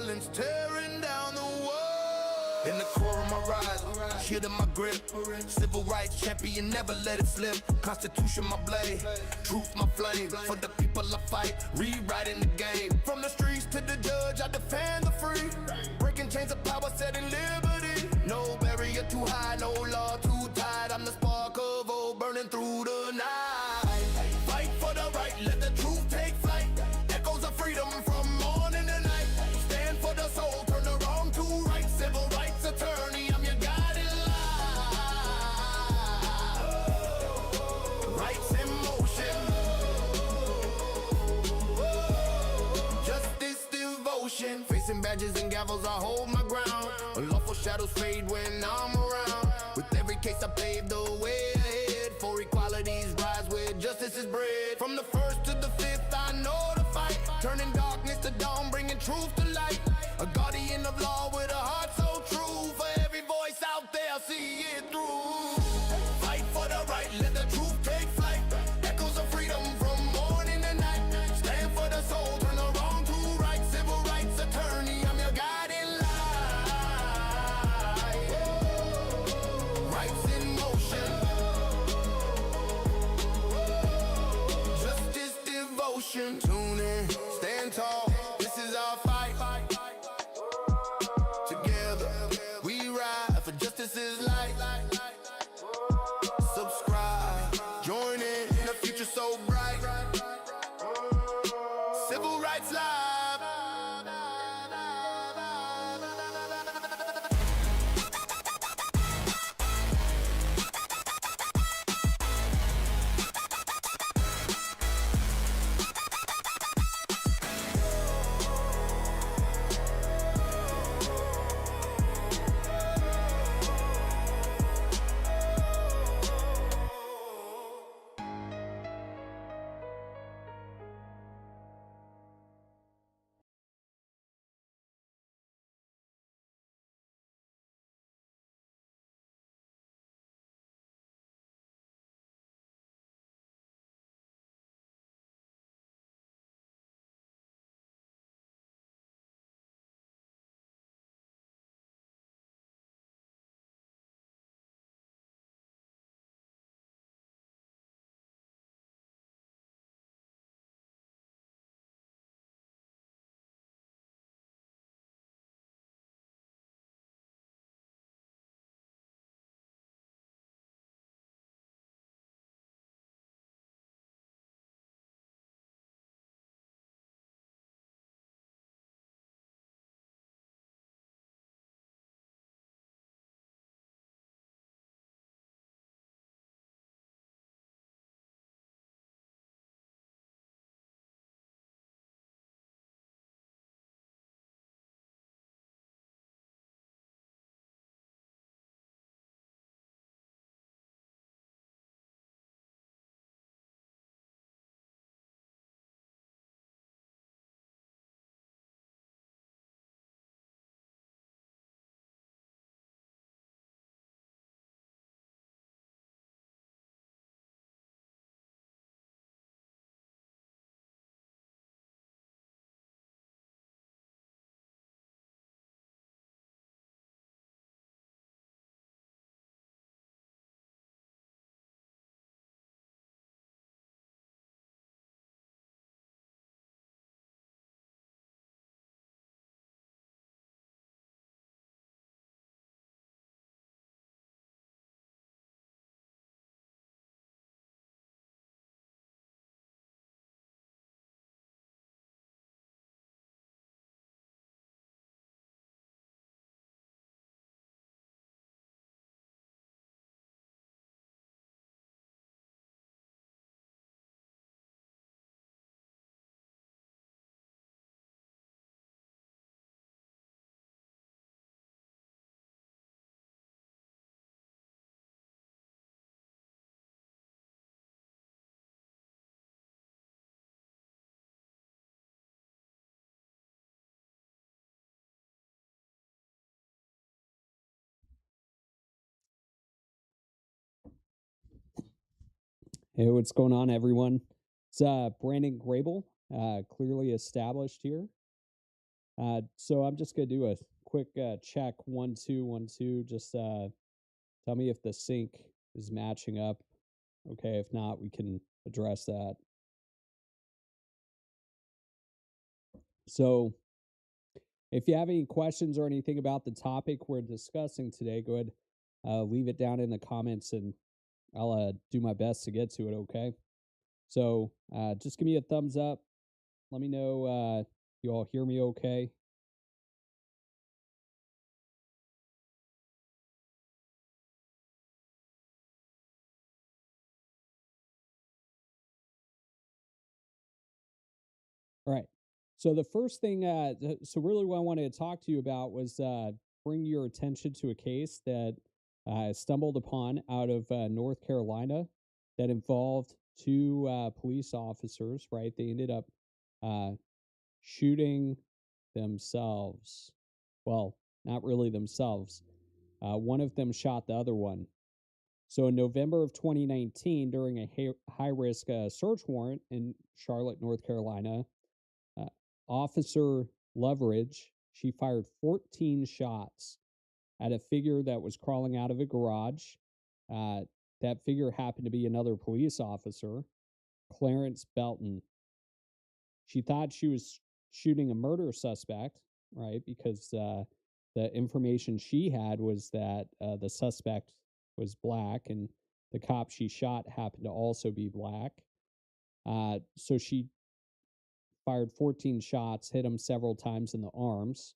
violence, tearing down the wall. In the core of my rise, shit in my grip. Civil rights champion, never let it slip. Constitution my blade, truth my flame. For the people I fight, rewriting the game. From the streets to the judge, I defend the free. Breaking chains of power, setting liberty. No barrier too high, no law too tight. I'm the spark of hope burning through the night. Fight for the right, let the truth take flight. Echoes of freedom from morning to night. Stand for the soul, turn the wrong to right. Civil rights attorney, I'm your guiding light. Rights in motion. Justice devotion. Facing badges and gavels, I hold my ground. Unlawful shadows fade when I'm around. With every case I pave the way ahead. For equality's rise where justice is bred. From the first to the fifth, I know the fight. Turning darkness to dawn, bringing truth to light. A guardian of law with a heart so true. For every voice out there, see it through. Fight for the right, let the truth take flight. Echoes of freedom from morning to night. Stand for the soul, turn the wrong to right. Civil rights attorney, I'm your guiding light. Rights in motion. Justice devotion. Tune in, stand tall. This is our fight. Together, we ride for justice's light. Subscribe, join in the future so bright. Civil Rights Live. Hey, what's going on, everyone? It's Brandon Grable, clearly established here. So I'm just going to do a quick check 1 2 1 2. Just tell me if the sync is matching up. Okay, if not, we can address that. So if you have any questions or anything about the topic we're discussing today, go ahead, leave it down in the comments, and I'll do my best to get to it, okay? So just give me a thumbs up. Let me know you all hear me okay. All right. So the first thing, so really what I wanted to talk to you about was bring your attention to a case that I stumbled upon out of North Carolina that involved two police officers, right? They ended up shooting themselves. Well, not really themselves. One of them shot the other one. So in November of 2019, during a high-risk search warrant in Charlotte, North Carolina, Officer Loveridge, she fired 14 shots at a figure that was crawling out of a garage. That figure happened to be another police officer, Clarence Belton. She thought she was shooting a murder suspect, right? Because the information she had was that the suspect was black, and the cop she shot happened to also be black. So she fired 14 shots, hit him several times in the arms.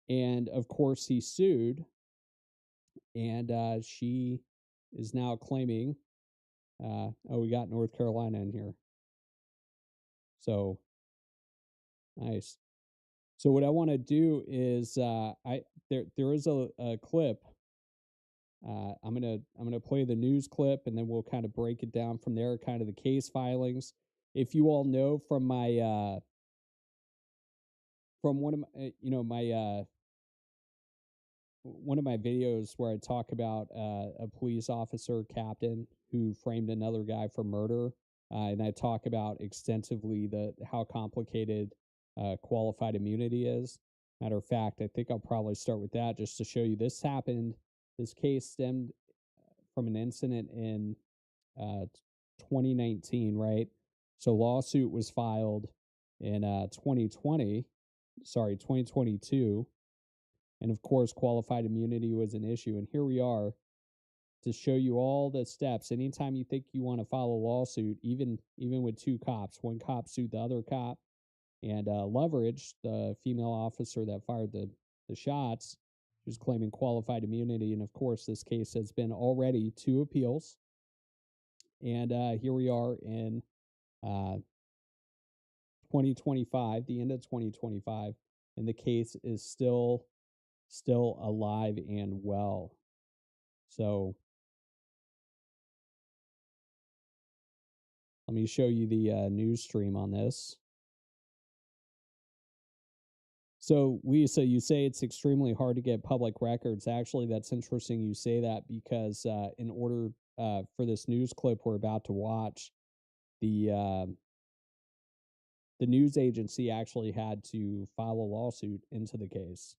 And of course, he sued. And she is now claiming, we got North Carolina in here. So, nice. So what I want to do is, there is a clip. I'm gonna play the news clip, and then we'll kind of break it down from there, kind of the case filings. If you all know from my from one of my one of my videos where I talk about a police officer captain who framed another guy for murder, and I talk about extensively how complicated qualified immunity is. Matter of fact, I think I'll probably start with that just to show you this happened. This case stemmed from an incident in 2019, right? So lawsuit was filed in 2022. And of course, qualified immunity was an issue. And here we are to show you all the steps. Anytime you think you want to file a lawsuit, even with two cops, one cop sued the other cop, and Loveridge, the female officer that fired the shots, was claiming qualified immunity. And of course, this case has been already 2 appeals. And here we are in 2025, the end of 2025, and the case is still alive and well. So let me show you the news stream on this. So Lisa, you say it's extremely hard to get public records. Actually, that's interesting you say that, because in order for this news clip we're about to watch, the news agency actually had to file a lawsuit into the case.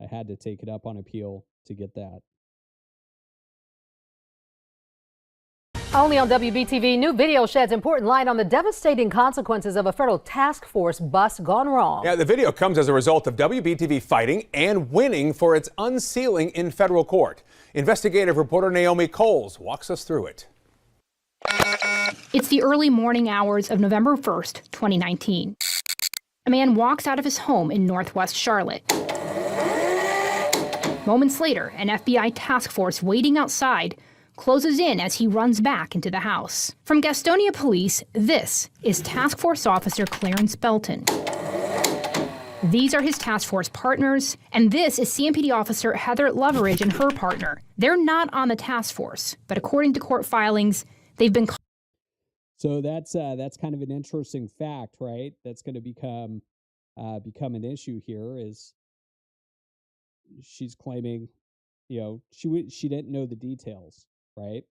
I had to take it up on appeal to get that. Only on WBTV, new video sheds important light on the devastating consequences of a federal task force bust gone wrong. Yeah, the video comes as a result of WBTV fighting and winning for its unsealing in federal court. Investigative reporter Naomi Coles walks us through it. It's the early morning hours of November 1st, 2019. A man walks out of his home in Northwest Charlotte. Moments later, an FBI task force waiting outside closes in as he runs back into the house. From Gastonia Police, this is Task Force Officer Clarence Belton. These are his task force partners, and this is CMPD Officer Heather Loveridge and her partner. They're not on the task force, but according to court filings, they've been. So that's kind of an interesting fact, right? That's going to become an issue here. Is she's claiming, she didn't know the details, right?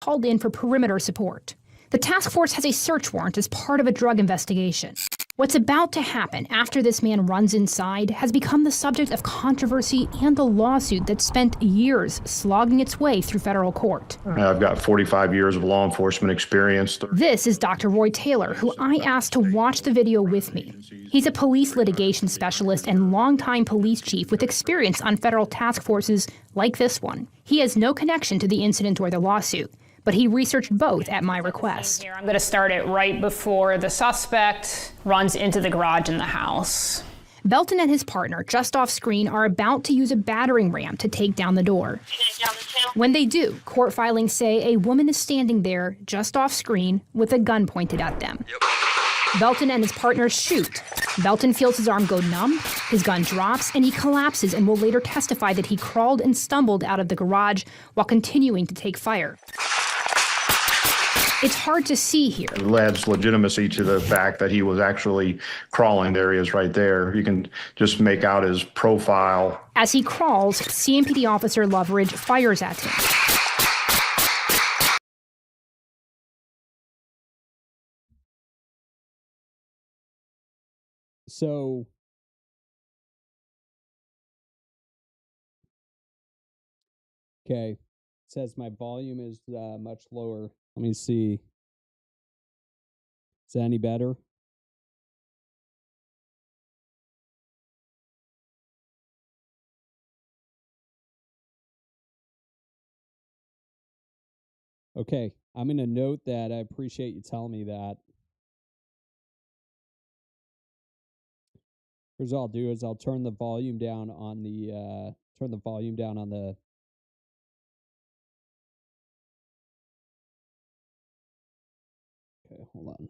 Called in for perimeter support. The task force has a search warrant as part of a drug investigation. What's about to happen after this man runs inside has become the subject of controversy and a lawsuit that spent years slogging its way through federal court. I've got 45 years of law enforcement experience. This is Dr. Roy Taylor, who I asked to watch the video with me. He's a police litigation specialist and longtime police chief with experience on federal task forces like this one. He has no connection to the incident or the lawsuit, but he researched both at my request. Here, I'm going to start it right before the suspect runs into the garage in the house. Belton and his partner, just off screen, are about to use a battering ram to take down the door. When they do, court filings say a woman is standing there, just off screen, with a gun pointed at them. Belton and his partner shoot. Belton feels his arm go numb, his gun drops, and he collapses and will later testify that he crawled and stumbled out of the garage while continuing to take fire. It's hard to see here. It adds legitimacy to the fact that he was actually crawling. There he is right there. You can just make out his profile. As he crawls, CMPD officer Loveridge fires at him. So okay, it says my volume is much lower. Let me see. Is that any better? Okay, I'm going to note that. I appreciate you telling me that. Here's what I'll do is I'll turn the volume down on the Okay, hold on.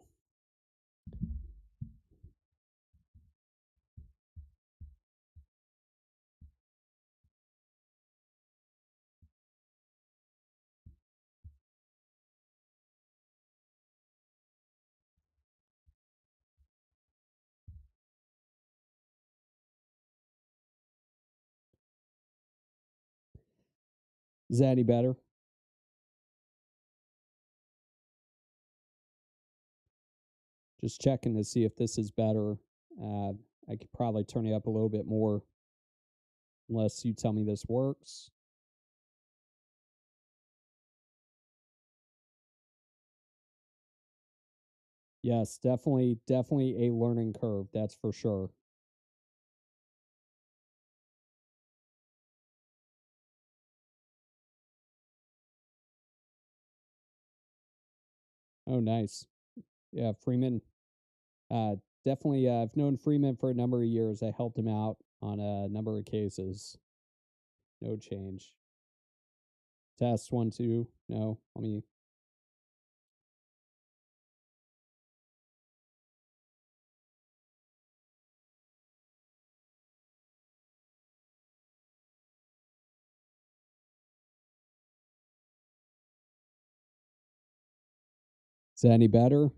Is that any better? Just checking to see if this is better. I could probably turn it up a little bit more, unless you tell me this works. Yes, definitely a learning curve, that's for sure. Oh, nice. Yeah, Freeman. Definitely, I've known Freeman for a number of years. I helped him out on a number of cases. No change. Test 1, 2. No, let me. Is that any better?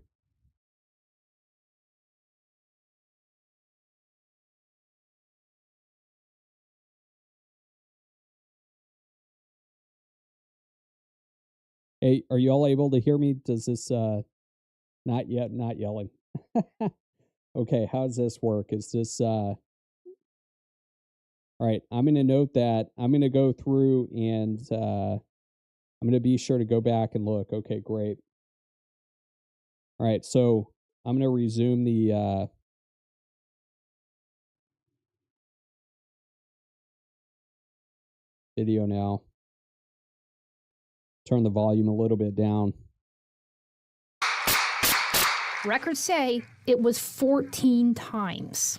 Hey, are you all able to hear me? Does this not yet, not yelling. Okay, how does this work? Is this all right, I'm gonna note that. I'm gonna go through and I'm gonna be sure to go back and look. Okay, great. All right, so I'm gonna resume the video now. Turn the volume a little bit down. Records say it was 14 times.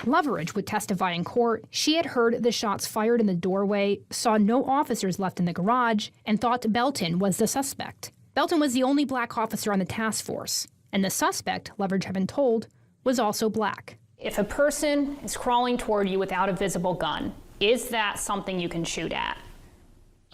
Loveridge would testify in court. She had heard the shots fired in the doorway, saw no officers left in the garage, and thought Belton was the suspect. Belton was the only black officer on the task force, and the suspect, Loveridge had been told, was also black. If a person is crawling toward you without a visible gun, is that something you can shoot at?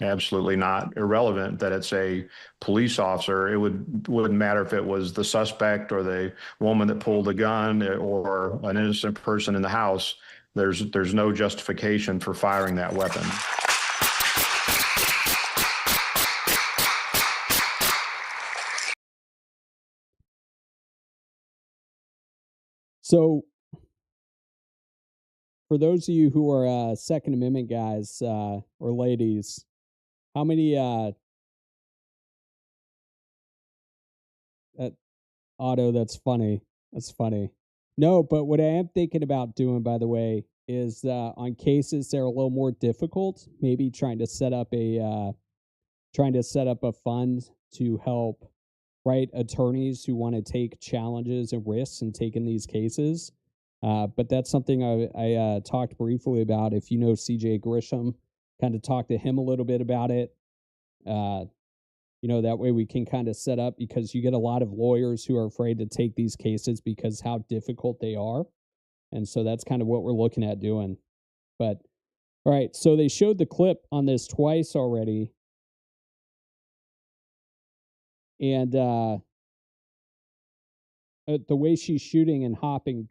Absolutely not. Irrelevant that it's a police officer. It wouldn't matter if it was the suspect or the woman that pulled the gun or an innocent person in the house. There's no justification for firing that weapon. So for those of you who are Second Amendment guys or ladies, how many Otto, that's funny. That's funny. No, but what I am thinking about doing, by the way, is on cases that are a little more difficult, maybe trying to set up a fund to help attorneys who want to take challenges and risks and take in these cases. But that's something I talked briefly about. If you know CJ Grisham, kind of talk to him a little bit about it. That way we can kind of set up, because you get a lot of lawyers who are afraid to take these cases because how difficult they are. And so that's kind of what we're looking at doing. But all right, so they showed the clip on this twice already. And the way she's shooting and hopping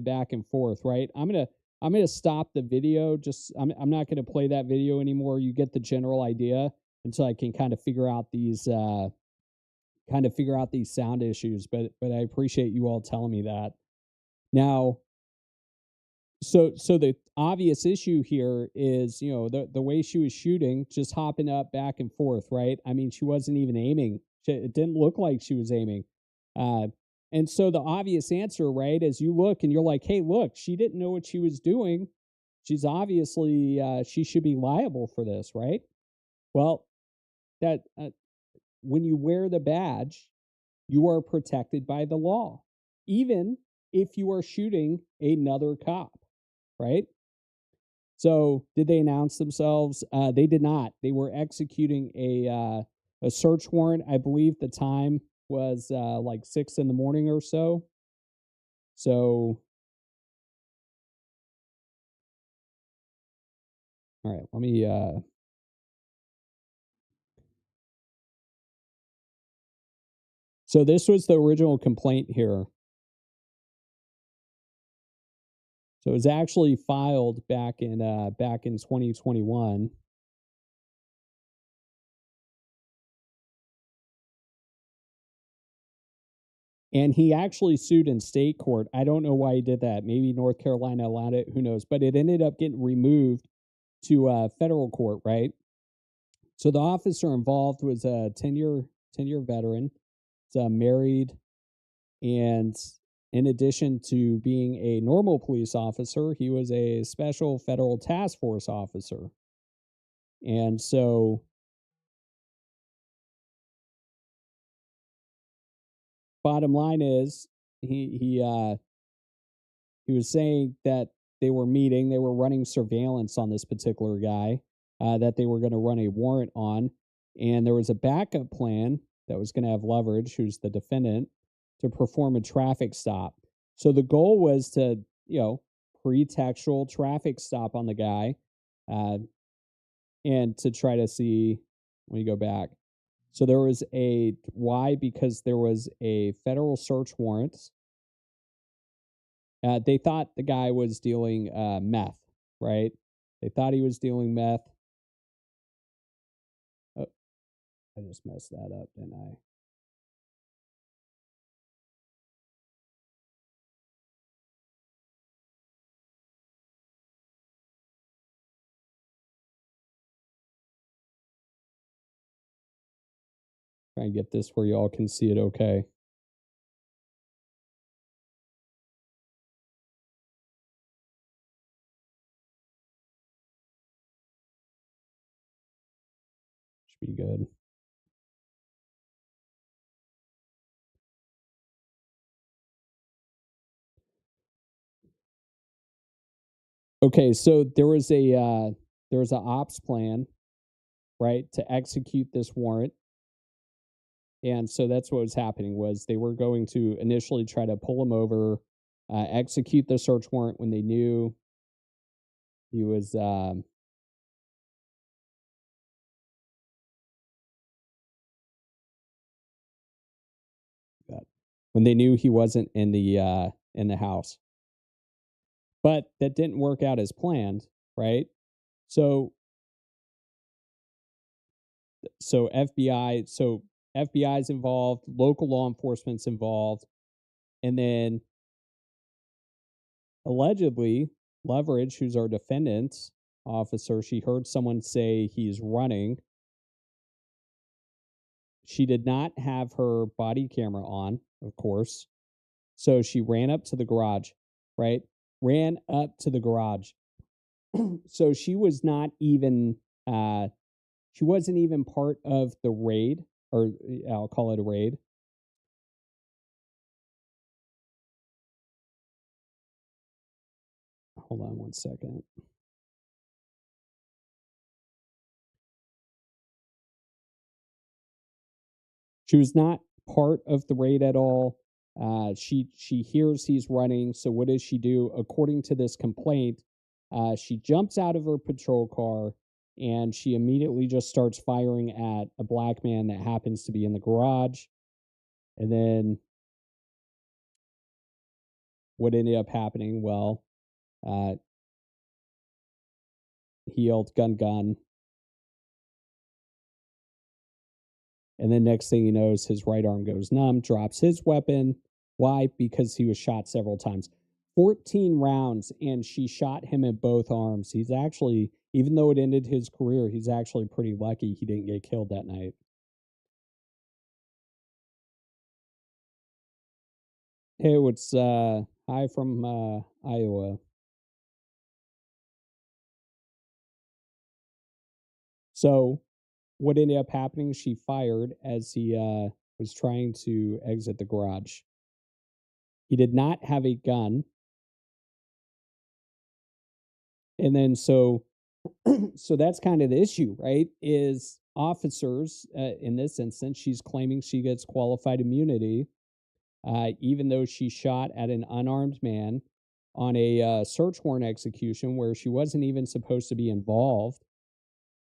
back and forth, right? I'm gonna stop the video. I'm not gonna play that video anymore. You get the general idea until I can kind of figure out these sound issues. But I appreciate you all telling me that. Now, so the obvious issue here is, the way she was shooting, just hopping up back and forth, right? I mean, she wasn't even aiming. It didn't look like she was aiming. And so the obvious answer, right, is you look and you're like, hey, look, she didn't know what she was doing. She's obviously, she should be liable for this, right? Well, that when you wear the badge, you are protected by the law, even if you are shooting another cop, right? So did they announce themselves? They did not. They were executing a search warrant. I believe the time was like 6 a.m. or so. So, all right, let me. So this was the original complaint here. So it was actually filed back in 2021. And he actually sued in state court. I don't know why he did that. Maybe North Carolina allowed it. Who knows? But it ended up getting removed to federal court, right? So the officer involved was a 10-year veteran. It's married, and in addition to being a normal police officer, he was a special federal task force officer. And so bottom line is he was saying that they were running surveillance on this particular guy, that they were going to run a warrant on, and there was a backup plan that was going to have Loveridge, who's the defendant, to perform a traffic stop. So the goal was to, pretextual traffic stop on the guy, and to try to see, let me go back. So there was because there was a federal search warrant. They thought the guy was dealing meth, right? They thought he was dealing meth. Oh, I just messed that up, didn't I? Try and get this where you all can see it okay. Should be good. Okay, so there was an ops plan, right, to execute this warrant. And so that's what was happening, was they were going to initially try to pull him over, execute the search warrant when they knew he was when they knew he wasn't in the house. But that didn't work out as planned, right? So FBI's involved, local law enforcement's involved, and then Allegedly, Loveridge, who's our defendant officer, she heard someone say he's running. She did not have her body camera on, of course. So she ran up to the garage, right? Ran up to the garage. So she was not even, she wasn't even part of the raid, or I'll call it a raid. Hold on one second. She was not part of the raid at all. She hears he's running. So what does she do? According to this complaint, she jumps out of her patrol car and she immediately just starts firing at a black man that happens to be in the garage. And then what ended up happening? Well, he yelled, "Gun, gun." And then next thing he knows, his right arm goes numb, drops his weapon. Why? Because he was shot several times. 14 rounds, and she shot him in both arms. He's actually, even though it ended his career, he's actually pretty lucky he didn't get killed that night. Hey, what's hi from Iowa. So what ended up happening, she fired as he was trying to exit the garage. He did not have a gun. And then so that's kind of the issue, right? Is officers, in this instance, she's claiming she gets qualified immunity, even though she shot at an unarmed man on a search warrant execution where she wasn't even supposed to be involved.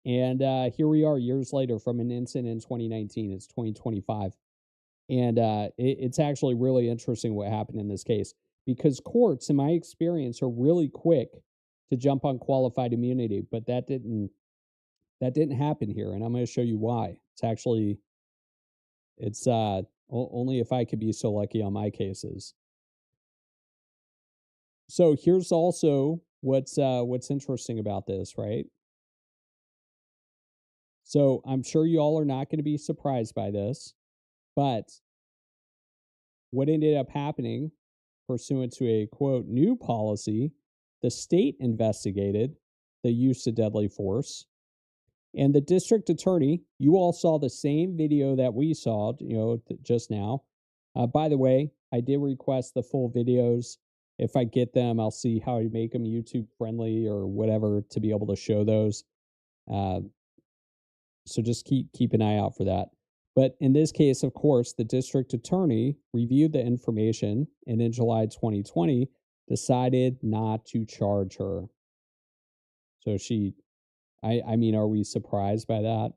And here we are years later from an incident in 2019. It's 2025. And it's actually really interesting what happened in this case, because courts, in my experience, are really quick to jump on qualified immunity, but that didn't happen here, and I'm going to show you why. It's only if I could be so lucky on my cases. So here's also what's interesting about this, right? So I'm sure you all are not going to be surprised by this, but what ended up happening, pursuant to a quote new policy, the state investigated the use of deadly force. And the district attorney, you all saw the same video that we saw, just now. By the way, I did request the full videos. If I get them, I'll see how I make them YouTube friendly or whatever to be able to show those. So just keep an eye out for that. But in this case, of course, the district attorney reviewed the information and in July 2020 decided not to charge her. So I mean, are we surprised by that?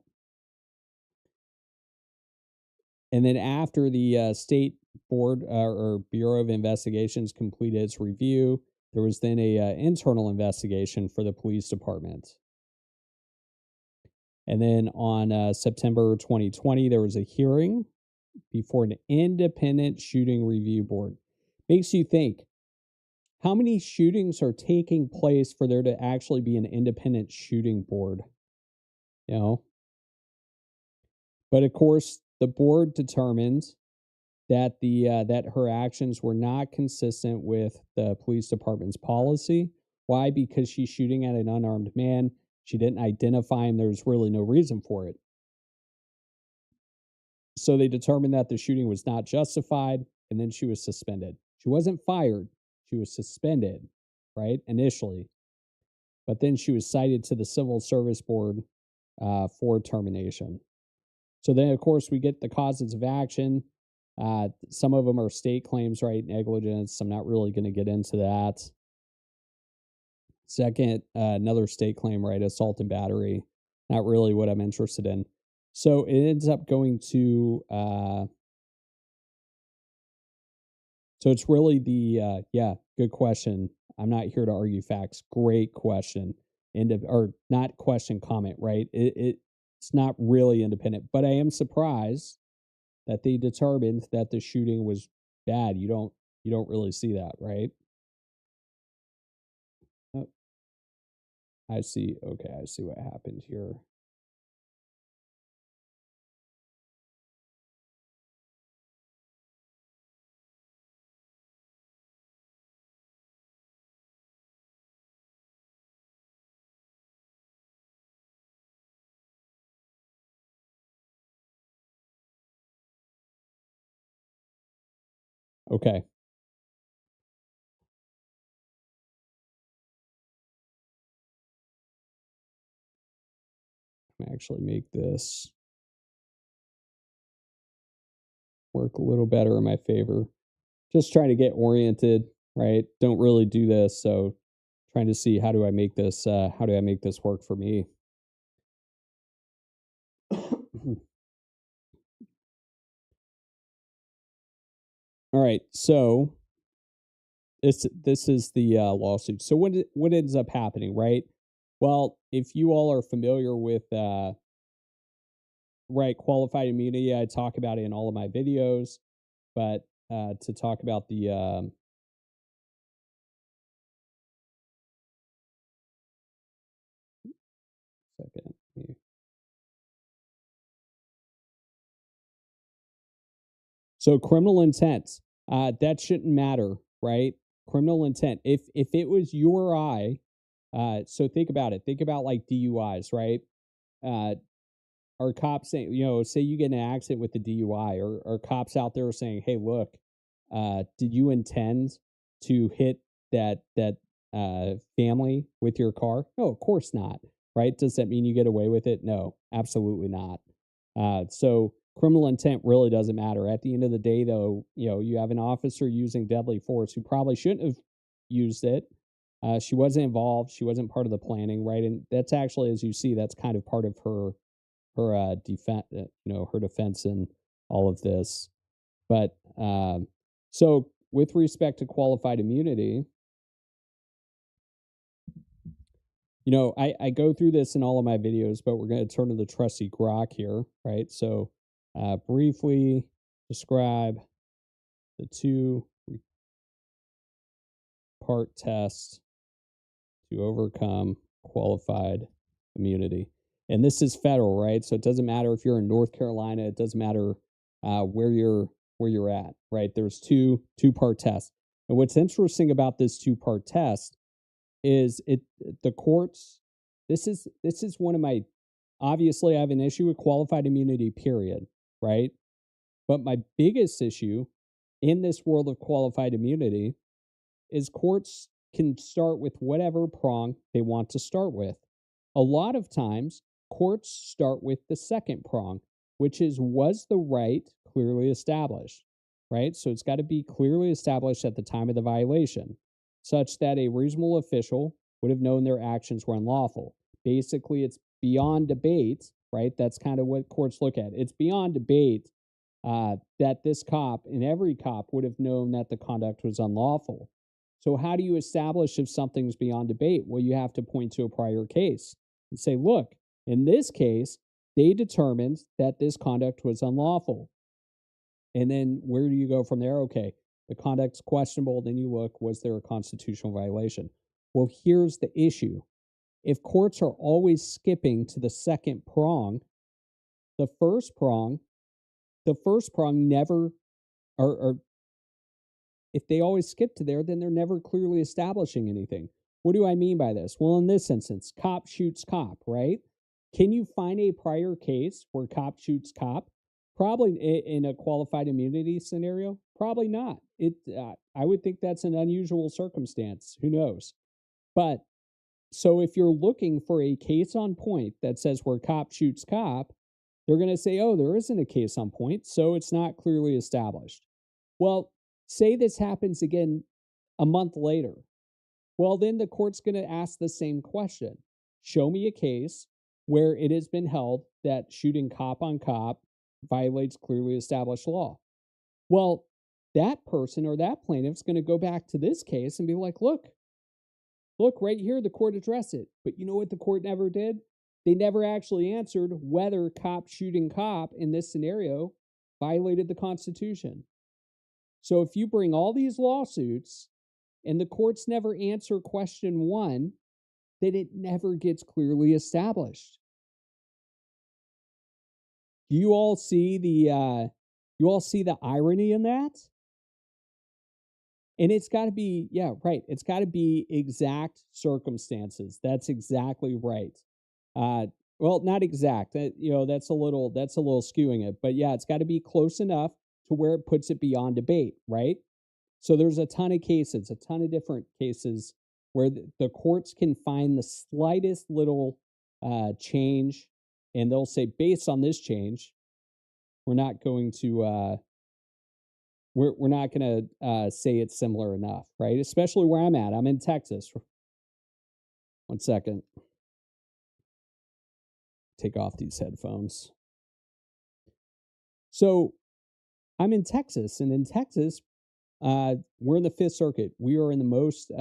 And then after the state board or Bureau of Investigations completed its review, there was then a internal investigation for the police department. And then on September 2020, there was a hearing before an independent shooting review board. Makes you think, how many shootings are taking place for there to actually be an independent shooting board? But of course, the board determined that that her actions were not consistent with the police department's policy. Why? Because she's shooting at an unarmed man. She didn't identify him. There's really no reason for it. So they determined that the shooting was not justified, and then she was suspended. She wasn't fired. She was suspended, right, initially. But then she was cited to the Civil Service Board for termination. So then, of course, we get the causes of action. Some of them are state claims, right, negligence. I'm not really going to get into that. Second, another state claim, right, assault and battery. Not really what I'm interested in. So it ends up going to, so it's really the, good question. I'm not here to argue facts. Great question. Or not question, comment, right? It's not really independent, but I am surprised that they determined that the shooting was bad. You don't really see that, right? I see. Okay, I see what happened here. Okay. Actually make this work a little better in my favor. Just trying to get oriented, right? Don't really do this, so trying to see how do I make this work for me. All right, so this is the lawsuit. So what ends up happening, right? Well, if you all are familiar with right, qualified immunity, I talk about it in all of my videos, but to talk about the second here. So criminal intent, that shouldn't matter, right? Criminal intent. If it was you or I, so think about it. Think about like DUIs, right? Are cops saying, say you get in an accident with the DUI, or are cops out there saying, "Hey, look, did you intend to hit that family with your car?" No, of course not. Right? Does that mean you get away with it? No, absolutely not. So criminal intent really doesn't matter. At the end of the day, though, you have an officer using deadly force who probably shouldn't have used it. She wasn't involved. She wasn't part of the planning, right? And that's actually, as you see, that's kind of part of her defense, her defense in all of this. But so with respect to qualified immunity, I go through this in all of my videos, but we're going to turn to the trusty grok here, right? So briefly describe the two-part test to overcome qualified immunity. And this is federal, right? So it doesn't matter if you're in North Carolina. It doesn't matter where you're at, right? There's two-part tests. And what's interesting about this two-part test is the courts. This is one of my, obviously I have an issue with qualified immunity, period, right? But my biggest issue in this world of qualified immunity is courts can start with whatever prong they want to start with. A lot of times, courts start with the second prong, which is, was the right clearly established, right? So it's got to be clearly established at the time of the violation, such that a reasonable official would have known their actions were unlawful. Basically, it's beyond debate, right? That's kind of what courts look at. It's beyond debate that this cop and every cop would have known that the conduct was unlawful. So how do you establish if something's beyond debate? Well, you have to point to a prior case and say, look, in this case, they determined that this conduct was unlawful. And then where do you go from there? Okay, the conduct's questionable. Then you look, was there a constitutional violation? Well, here's the issue. If courts are always skipping to the second prong, the first prong never, or if they always skip to there, then they're never clearly establishing anything. What do I mean by this? Well, in this instance, cop shoots cop, right? Can you find a prior case where cop shoots cop? Probably in a qualified immunity scenario. Probably not. I would think that's an unusual circumstance. Who knows? But so if you're looking for a case on point that says where cop shoots cop, they're going to say, oh, there isn't a case on point, so it's not clearly established. Well, say this happens again a month later. Well, then the court's going to ask the same question. Show me a case where it has been held that shooting cop on cop violates clearly established law. Well, that person or that plaintiff's going to go back to this case and be like, look right here, the court addressed it. But you know what the court never did? They never actually answered whether cop shooting cop in this scenario violated the Constitution. So if you bring all these lawsuits and the courts never answer question one, that it never gets clearly established. Do you all see the irony in that? And it's got to be, yeah, right. It's got to be exact circumstances. That's exactly right. Well, not exact. That's a little skewing it. But yeah, it's got to be close enough to where it puts it beyond debate, right? So there's a ton of cases, a ton of different cases where the courts can find the slightest little change, and they'll say, based on this change, we're not going to say it's similar enough, right? Especially where I'm at. I'm in Texas. One second. Take off these headphones. So I'm in Texas, and in Texas, we're in the Fifth Circuit. We are in the most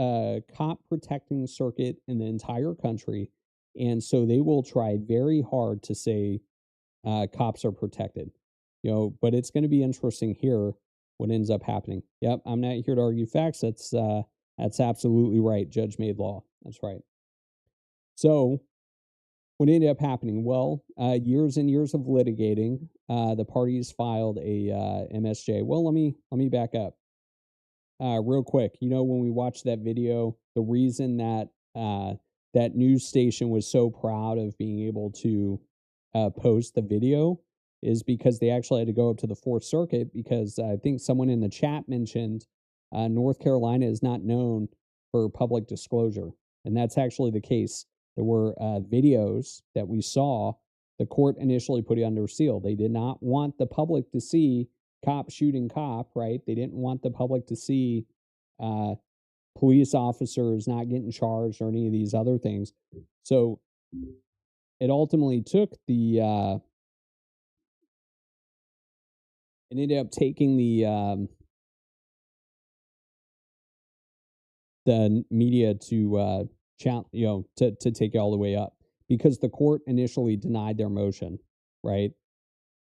cop protecting circuit in the entire country, and so they will try very hard to say cops are protected. But it's going to be interesting here what ends up happening. Yep, I'm not here to argue facts. That's absolutely right. Judge made law. That's right. So what ended up happening? Well, years and years of litigating, the parties filed a MSJ. Well, let me back up real quick. When we watched that video, the reason that that news station was so proud of being able to post the video is because they actually had to go up to the Fourth Circuit, because I think someone in the chat mentioned North Carolina is not known for public disclosure. And that's actually the case. There were videos that we saw. The court initially put it under seal. They did not want the public to see cop shooting cop, right? They didn't want the public to see police officers not getting charged or any of these other things. So it ultimately took it ended up taking the media to to take it all the way up, because the court initially denied their motion, right?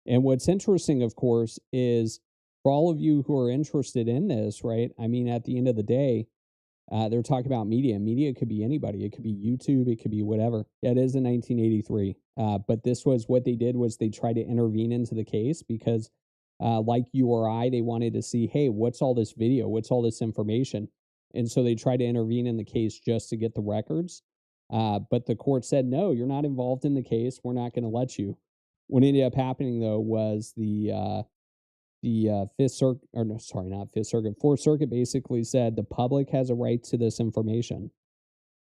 And what's interesting, of course, is for all of you who are interested in this, right? I mean, at the end of the day, they're talking about media. Media could be anybody. It could be YouTube. It could be whatever. Yeah, it is in 1983. But this was what they did, was they tried to intervene into the case because, like you or I, they wanted to see, hey, what's all this video? What's all this information? And so they tried to intervene in the case just to get the records. But the court said, no, you're not involved in the case. We're not going to let you. What ended up happening, though, was the Fifth Circuit, or no, sorry, not Fifth Circuit, Fourth Circuit basically said the public has a right to this information.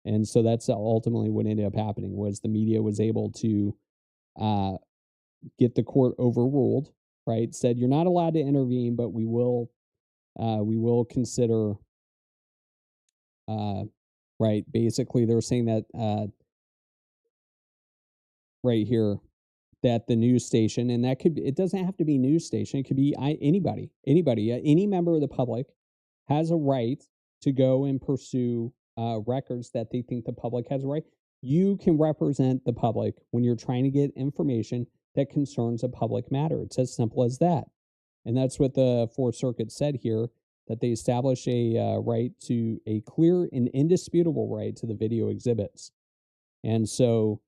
And so that's ultimately what ended up happening, was the media was able to get the court overruled, right? Said, you're not allowed to intervene, but we will consider, right? Basically, they're saying that right here, that the news station, and that could, it doesn't have to be news station. It could be anybody, any member of the public has a right to go and pursue records that they think the public has a right. You can represent the public when you're trying to get information that concerns a public matter. It's as simple as that. And that's what the Fourth Circuit said here, that they establish a right to a clear and indisputable right to the video exhibits. And so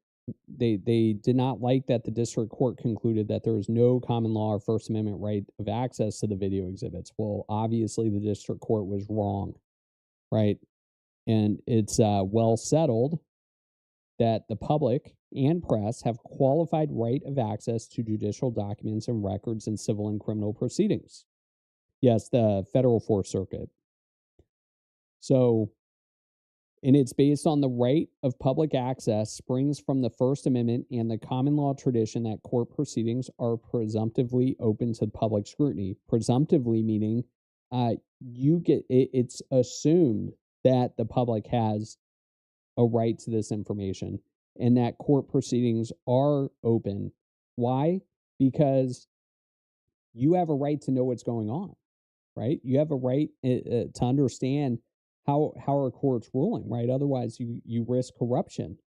they did not like that the district court concluded that there is no common law or First Amendment right of access to the video exhibits. Well, obviously the district court was wrong, right? And it's well settled that the public and press have qualified right of access to judicial documents and records in civil and criminal proceedings. Yes, the federal Fourth Circuit. So, and it's based on the right of public access springs from the First Amendment and the common law tradition that court proceedings are presumptively open to public scrutiny. Presumptively meaning it's assumed that the public has a right to this information and that court proceedings are open. Why? Because you have a right to know what's going on, right? You have a right to understand how our court's ruling, right? Otherwise, you risk corruption.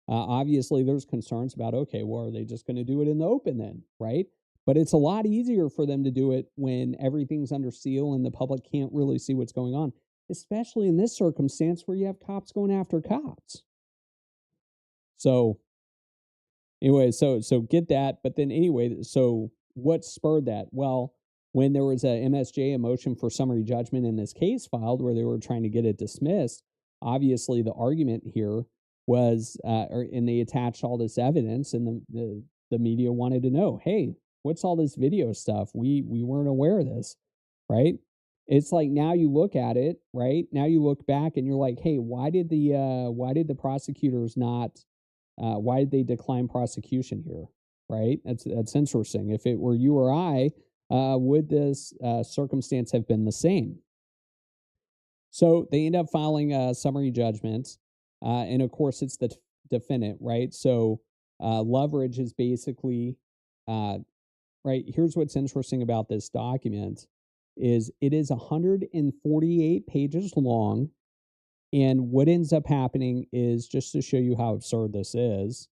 Obviously, there's concerns about, okay, well, are they just going to do it in the open then, right? But it's a lot easier for them to do it when everything's under seal and the public can't really see what's going on, especially in this circumstance where you have cops going after cops. So anyway, so get that. But then anyway, so what spurred that? Well, when there was a MSJ, a motion for summary judgment in this case filed where they were trying to get it dismissed, obviously the argument here was, and they attached all this evidence, and the media wanted to know, hey, what's all this video stuff? We weren't aware of this, right? It's like now you look at it, right? Now you look back and you're like, hey, why did the prosecutors not, why did they decline prosecution here, right? That's interesting. If it were you or I, would this circumstance have been the same? So they end up filing a summary judgment, and of course it's the defendant, right? So Loveridge is basically, right, here's what's interesting about this document is it is 148 pages long, and what ends up happening is, just to show you how absurd this is,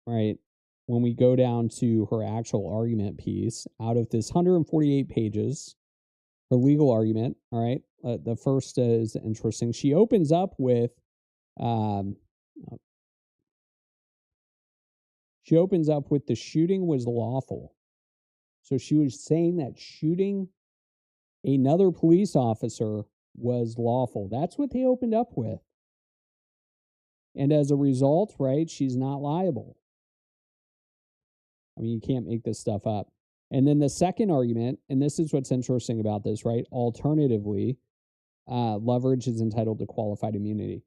right, when we go down to her actual argument piece, out of this 148 pages, her legal argument, all right, the first is interesting. She opens up with, the shooting was lawful. So she was saying that shooting another police officer was lawful. That's what they opened up with. And as a result, right, she's not liable. I mean, you can't make this stuff up. And then the second argument, and this is what's interesting about this, right? Alternatively, Loveridge is entitled to qualified immunity.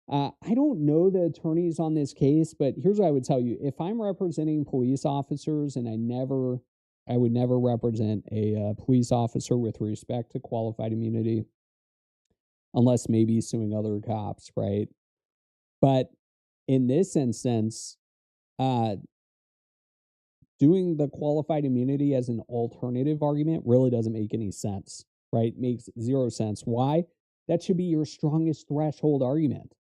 I don't know the attorneys on this case, but here's what I would tell you. If I'm representing police officers, and I would never represent a police officer with respect to qualified immunity, unless maybe suing other cops, right? But in this instance, doing the qualified immunity as an alternative argument really doesn't make any sense, right? Makes zero sense. Why? That should be your strongest threshold argument.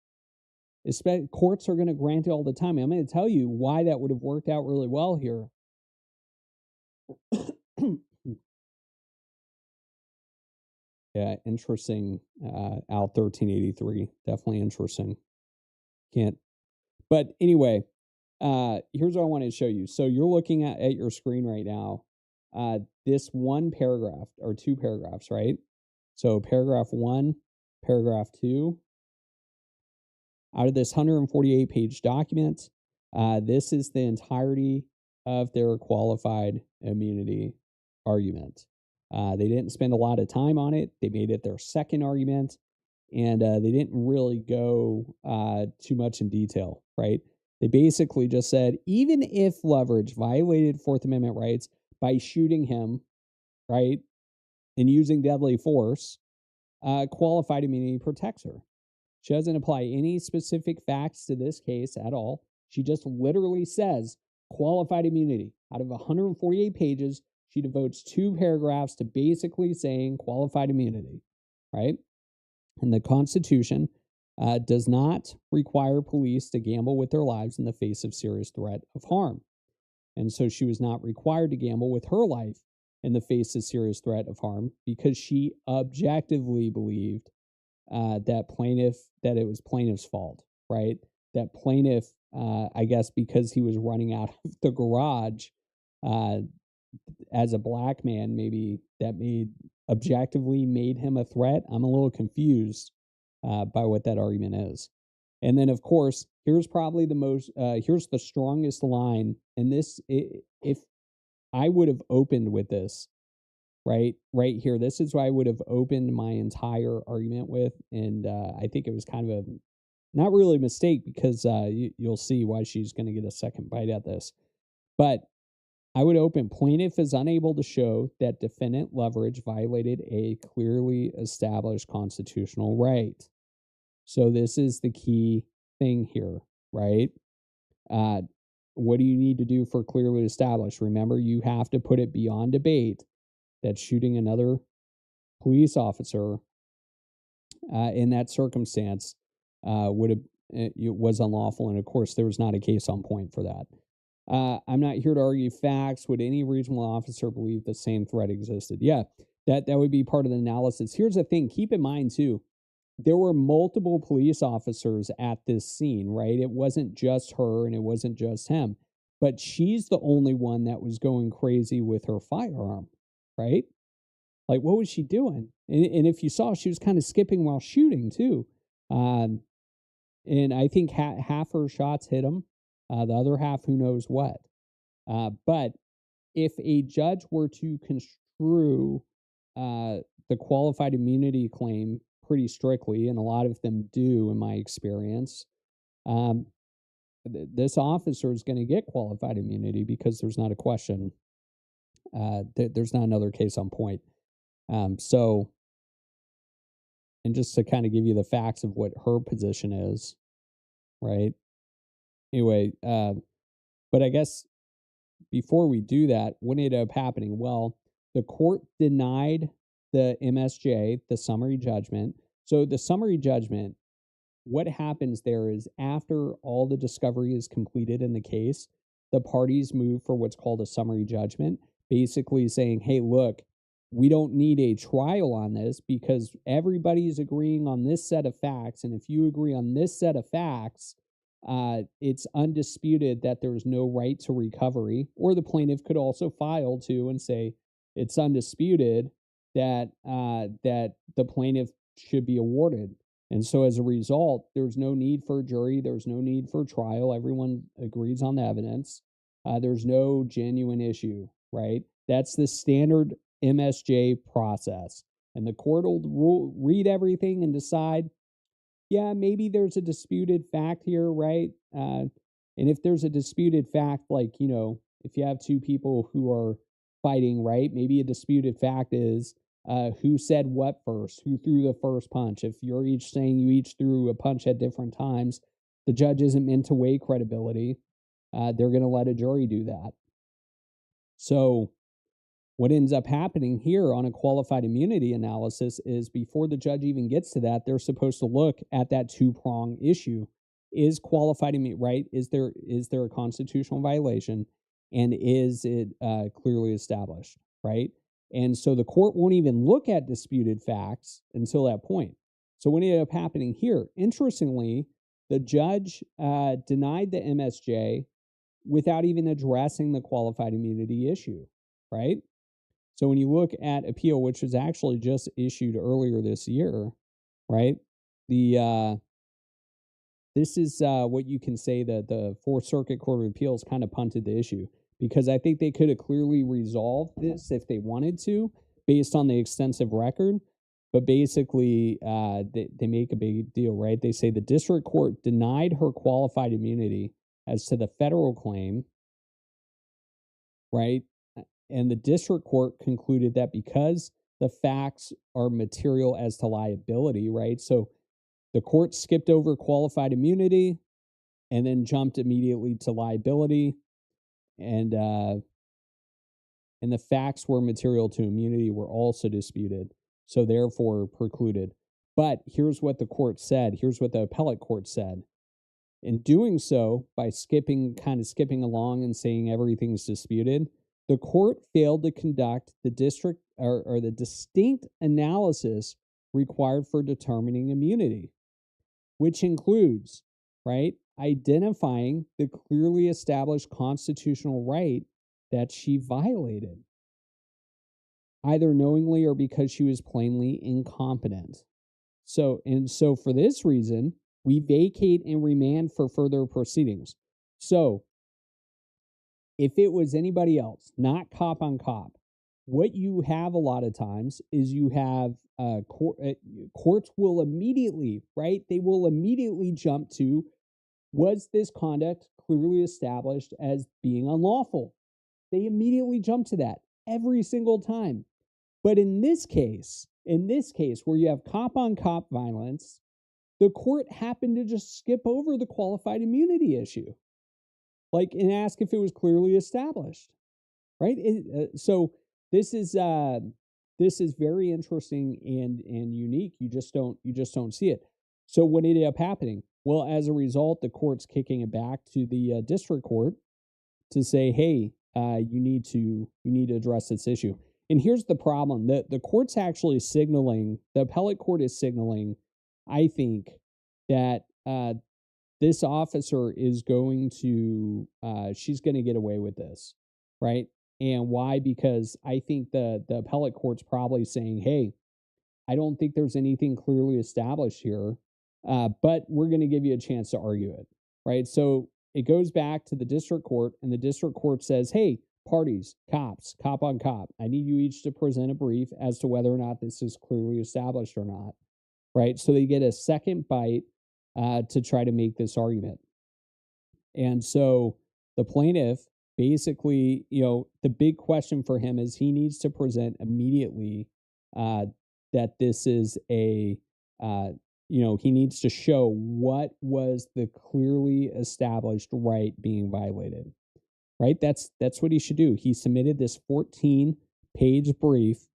Courts are going to grant it all the time. I'm going to tell you why that would have worked out really well here. Yeah, interesting. Al 1383, definitely interesting. But anyway, here's what I wanted to show you. So you're looking at your screen right now, this one paragraph, or two paragraphs, right? So paragraph 1, paragraph 2, out of this 148 page document, this is the entirety of their qualified immunity argument. They didn't spend a lot of time on it. They made it their second argument, and they didn't really go too much in detail, right? They basically just said, even if Loveridge violated Fourth Amendment rights by shooting him, right, and using deadly force, qualified immunity protects her. She doesn't apply any specific facts to this case at all. She just literally says qualified immunity. Out of 148 pages, she devotes 2 paragraphs to basically saying qualified immunity, right? And the Constitution does not require police to gamble with their lives in the face of serious threat of harm. And so she was not required to gamble with her life in the face of serious threat of harm because she objectively believed that it was plaintiff's fault, right? That plaintiff, I guess because he was running out of the garage as a black man, maybe that objectively made him a threat. I'm a little confused by what that argument is. And then, of course, here's probably here's the strongest line. And this, if I would have opened with this, right here, this is what I would have opened my entire argument with. And I think it was kind of not really a mistake, because you'll see why she's going to get a second bite at this. But I would open, plaintiff is unable to show that defendant Loveridge violated a clearly established constitutional right. So this is the key thing here, right? What do you need to do for clearly established? Remember, you have to put it beyond debate that shooting another police officer in that circumstance was unlawful. And of course, there was not a case on point for that. I'm not here to argue facts. Would any reasonable officer believe the same threat existed? Yeah, that would be part of the analysis. Here's the thing. Keep in mind, too, there were multiple police officers at this scene, right? It wasn't just her and it wasn't just him, but she's the only one that was going crazy with her firearm, right? Like, what was she doing? And if you saw, she was kind of skipping while shooting too. And I think half her shots hit him. The other half, who knows what. But if a judge were to construe the qualified immunity claim pretty strictly, and a lot of them do in my experience, this officer is going to get qualified immunity because there's not a question. There's not another case on point. So, and just to kind of give you the facts of what her position is, right? Anyway, but I guess before we do that, what ended up happening? Well, the court denied the MSJ the summary judgment. So the summary judgment, what happens there is after all the discovery is completed in the case, the parties move for what's called a summary judgment, basically saying, hey, look, we don't need a trial on this because everybody's agreeing on this set of facts. And if you agree on this set of facts, it's undisputed that there's no right to recovery. Or the plaintiff could also file too and say it's undisputed that that the plaintiff should be awarded. And so as a result, there's no need for a jury. There's no need for trial. Everyone agrees on the evidence. There's no genuine issue, right? That's the standard MSJ process. And the court will read everything and decide, yeah, maybe there's a disputed fact here, right? And if there's a disputed fact, like, you know, if you have two people who are fighting, right? Maybe a disputed fact is who said what first, who threw the first punch. If you're each saying you each threw a punch at different times, the judge isn't meant to weigh credibility. They're going to let a jury do that. So what ends up happening here on a qualified immunity analysis is before the judge even gets to that, they're supposed to look at that two-prong issue. Is qualified immunity, right? Is there a constitutional violation? And is it clearly established, right? And so the court won't even look at disputed facts until that point. So what ended up happening here, interestingly, the judge denied the MSJ without even addressing the qualified immunity issue, right? So when you look at appeal, which was actually just issued earlier this year, right? This is what you can say that the Fourth Circuit Court of Appeals kind of punted the issue, because I think they could have clearly resolved this if they wanted to, based on the extensive record. But basically, they make a big deal, right? They say the district court denied her qualified immunity as to the federal claim, right? And the district court concluded that because the facts are material as to liability, right? So the court skipped over qualified immunity and then jumped immediately to liability. And the facts were material to immunity were also disputed, so therefore precluded. But here's what the court said. Here's what the appellate court said. In doing so, by skipping along and saying everything's disputed, the court failed to conduct the district or the distinct analysis required for determining immunity, which includes, right, identifying the clearly established constitutional right that she violated, either knowingly or because she was plainly incompetent. So for this reason, we vacate and remand for further proceedings. So if it was anybody else, not cop on cop, what you have a lot of times is you have courts will immediately, right? They will immediately jump to, was this conduct clearly established as being unlawful? They immediately jump to that every single time. But in this case where you have cop on cop violence, the court happened to just skip over the qualified immunity issue, like, and ask if it was clearly established, right? So this is very interesting and unique. You just don't see it. So what ended up happening? Well, as a result, the court's kicking it back to the district court to say, hey, you need to address this issue. And here's the problem: the court's actually signaling, the appellate court is signaling, I think that this officer is going to, she's going to get away with this, right? And why? Because I think the appellate court's probably saying, hey, I don't think there's anything clearly established here, but we're going to give you a chance to argue it, right? So it goes back to the district court, and the district court says, hey, parties, cops, cop on cop, I need you each to present a brief as to whether or not this is clearly established or not, right? So they get a second bite to try to make this argument. And so the plaintiff basically, the big question for him is he needs to present immediately that this is a, he needs to show what was the clearly established right being violated, right? That's what he should do. He submitted this 14-page brief,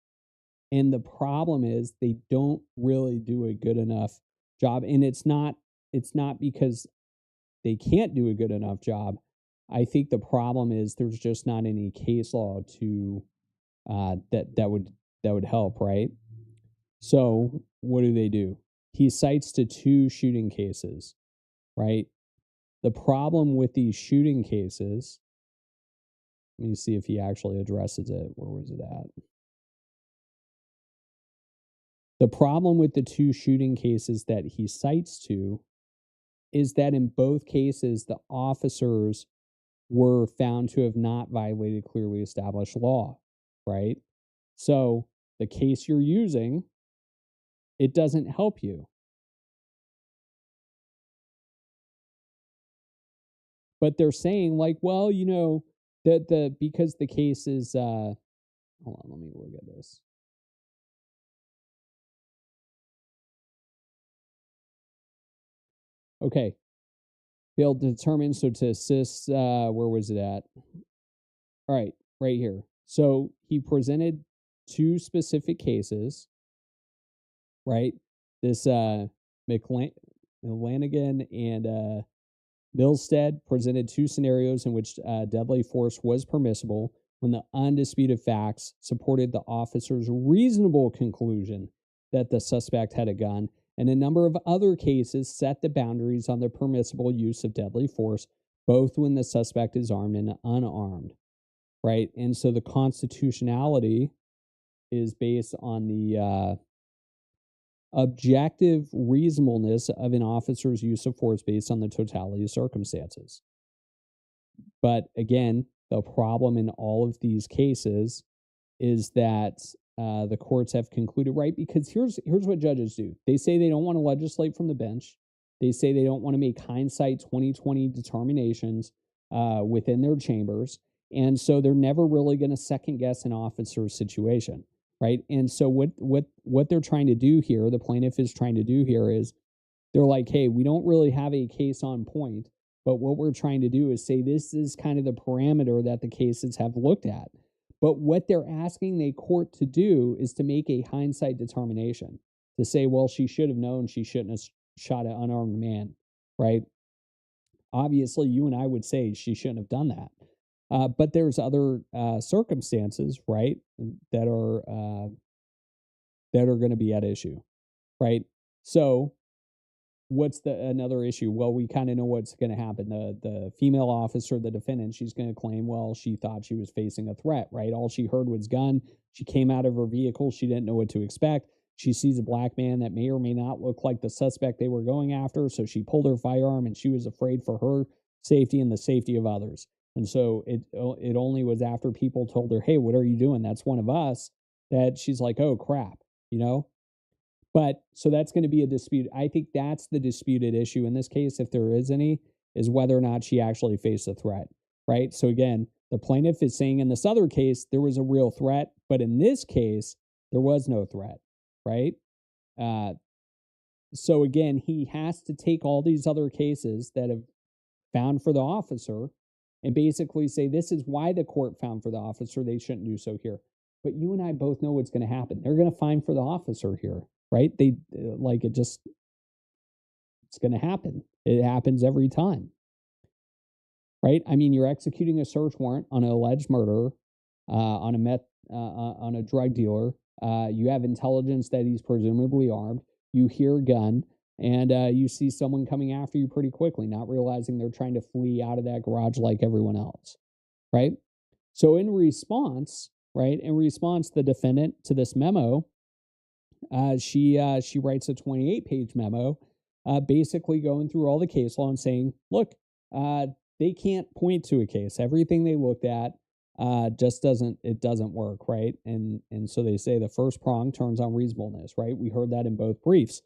and the problem is they don't really do a good enough job. And it's not because they can't do a good enough job. I think the problem is there's just not any case law to that would help, right? So what do? He cites to 2 shooting cases, right? The problem with these shooting cases, let me see if he actually addresses it. Where was it at? The problem with the 2 shooting cases that he cites to is that in both cases, the officers were found to have not violated clearly established law, right? So the case you're using, it doesn't help you. But they're saying like, well, that because the case is, hold on, let me look at this. Okay. Failed to determine, so to assist, where was it at? All right, right here. So he presented 2 specific cases, right? This McLenagan and Milstead presented 2 scenarios in which deadly force was permissible when the undisputed facts supported the officer's reasonable conclusion that the suspect had a gun, and a number of other cases set the boundaries on the permissible use of deadly force, both when the suspect is armed and unarmed, right? And so the constitutionality is based on the objective reasonableness of an officer's use of force based on the totality of circumstances. But again, the problem in all of these cases is that the courts have concluded, right? Because here's what judges do. They say they don't want to legislate from the bench. They say they don't want to make hindsight 2020 determinations within their chambers. And so they're never really going to second guess an officer's situation, right? And so what they're trying to do here, the plaintiff is trying to do here is they're like, hey, we don't really have a case on point, but what we're trying to do is say this is kind of the parameter that the cases have looked at. But what they're asking the court to do is to make a hindsight determination, to say, well, she should have known she shouldn't have shot an unarmed man, right? Obviously, you and I would say she shouldn't have done that. But there's other circumstances, right, that are going to be at issue, right? So what's another issue? Well, we kind of know what's going to happen. The female officer, the defendant, she's going to claim, well, she thought she was facing a threat, right? All she heard was gun. She came out of her vehicle. She didn't know what to expect. She sees a black man that may or may not look like the suspect they were going after. So she pulled her firearm, and she was afraid for her safety and the safety of others. And so it only was after people told her, hey, what are you doing? That's one of us, that she's like, oh, crap, But so that's going to be a dispute. I think that's the disputed issue in this case, if there is any, is whether or not she actually faced a threat, right? So again, the plaintiff is saying in this other case, there was a real threat, but in this case, there was no threat, right? So again, he has to take all these other cases that have found for the officer and basically say, this is why the court found for the officer. They shouldn't do so here. But you and I both know what's going to happen. They're going to find for the officer here. Right? It's going to happen. It happens every time. Right? I mean, you're executing a search warrant on an alleged murderer, on a drug dealer. You have intelligence that he's presumably armed. You hear a gun. And you see someone coming after you pretty quickly, not realizing they're trying to flee out of that garage like everyone else, right? So in response, the defendant to this memo, she writes a 28-page memo, basically going through all the case law and saying, look, they can't point to a case. Everything they looked at just doesn't work, right? And so they say the first prong turns on reasonableness, right? We heard that in both briefs.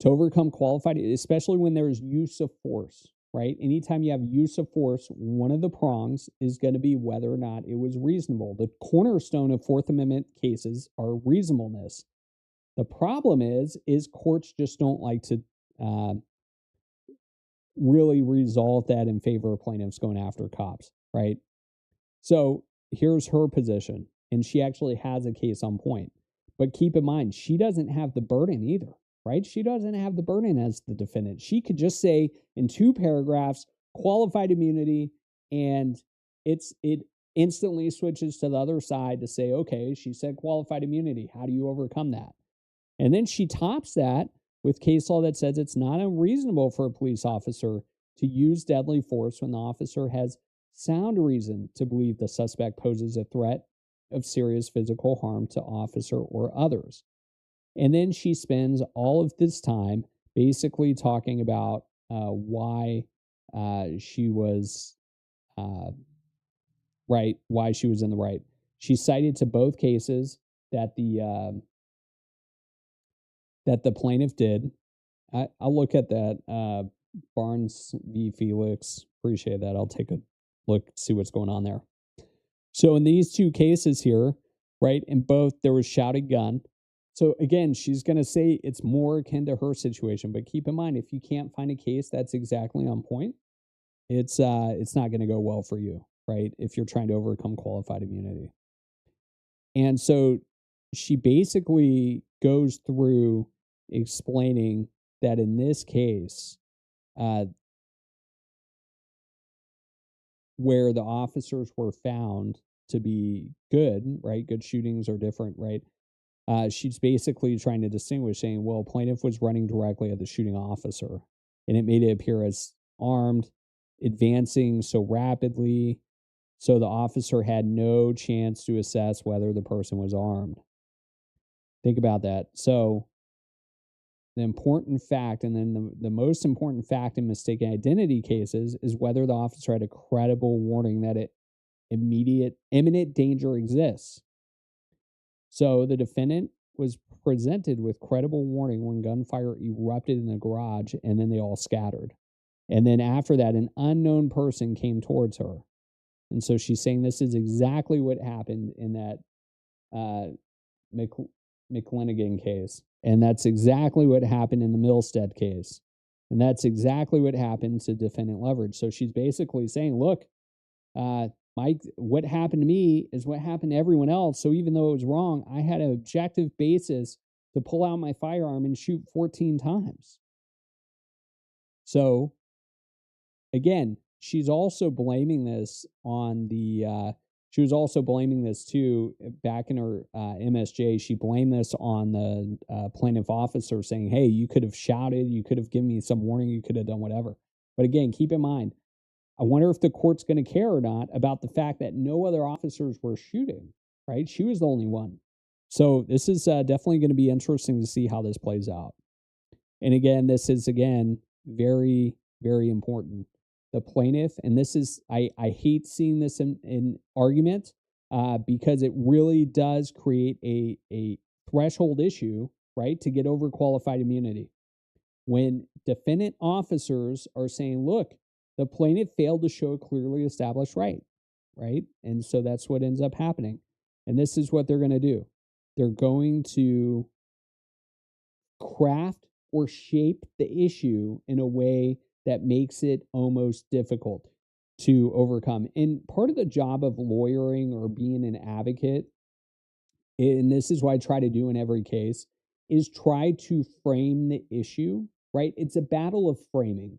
To overcome qualified, especially when there's use of force, right? Anytime you have use of force, one of the prongs is going to be whether or not it was reasonable. The cornerstone of Fourth Amendment cases are reasonableness. The problem is courts just don't like to really resolve that in favor of plaintiffs going after cops, right? So here's her position, and she actually has a case on point. But keep in mind, she doesn't have the burden either, right? She doesn't have the burden as the defendant. She could just say in 2 paragraphs, qualified immunity, and it instantly switches to the other side to say, okay, she said qualified immunity. How do you overcome that? And then she tops that with case law that says it's not unreasonable for a police officer to use deadly force when the officer has sound reason to believe the suspect poses a threat of serious physical harm to officer or others. And then she spends all of this time basically talking about why she was right, why she was in the right. She cited to both cases that the plaintiff did. I'll look at that. Barnes v. Felix. Appreciate that. I'll take a look, see what's going on there. So in these 2 cases here, right, in both there was shouted gun. So again, she's going to say it's more akin to her situation, but keep in mind, if you can't find a case that's exactly on point, it's not going to go well for you, right? If you're trying to overcome qualified immunity. And so she basically goes through explaining that in this case, where the officers were found to be good, right? Good shootings are different, right? She's basically trying to distinguish, saying, well, plaintiff was running directly at the shooting officer, and it made it appear as armed, advancing so rapidly, so the officer had no chance to assess whether the person was armed. Think about that. So the important fact, and then the most important fact in mistaken identity cases, is whether the officer had a credible warning that imminent danger exists. So the defendant was presented with credible warning when gunfire erupted in the garage, and then they all scattered. And then after that, an unknown person came towards her. And so she's saying this is exactly what happened in that McLenagan case. And that's exactly what happened in the Milstead case. And that's exactly what happened to defendant Loveridge. So she's basically saying, look, what happened to me is what happened to everyone else. So even though it was wrong, I had an objective basis to pull out my firearm and shoot 14 times. So again, she's also blaming this on she was also blaming this too, back in her MSJ, she blamed this on the plaintiff officer, saying, hey, you could have shouted, you could have given me some warning, you could have done whatever. But again, keep in mind, I wonder if the court's going to care or not about the fact that no other officers were shooting, right? She was the only one. So this is definitely going to be interesting to see how this plays out. And again, this is, very, very important. The plaintiff, and this is, I hate seeing this in argument because it really does create a threshold issue, right, to get over qualified immunity. When defendant officers are saying, look, the plaintiff failed to show a clearly established right? And so that's what ends up happening. And this is what they're going to do. They're going to craft or shape the issue in a way that makes it almost difficult to overcome. And part of the job of lawyering or being an advocate, and this is what I try to do in every case, is try to frame the issue, right? It's a battle of framing.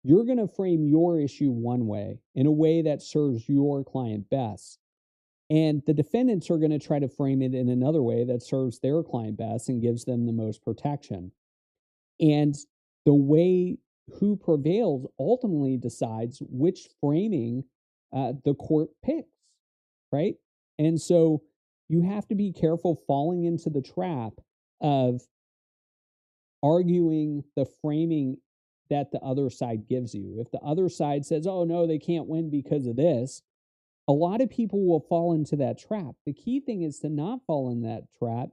You're going to frame your issue one way, in a way that serves your client best. And the defendants are going to try to frame it in another way that serves their client best and gives them the most protection. And the way who prevails ultimately decides which framing the court picks, right? And so you have to be careful falling into the trap of arguing the framing that the other side gives you. If the other side says, oh, no, they can't win because of this, a lot of people will fall into that trap. The key thing is to not fall in that trap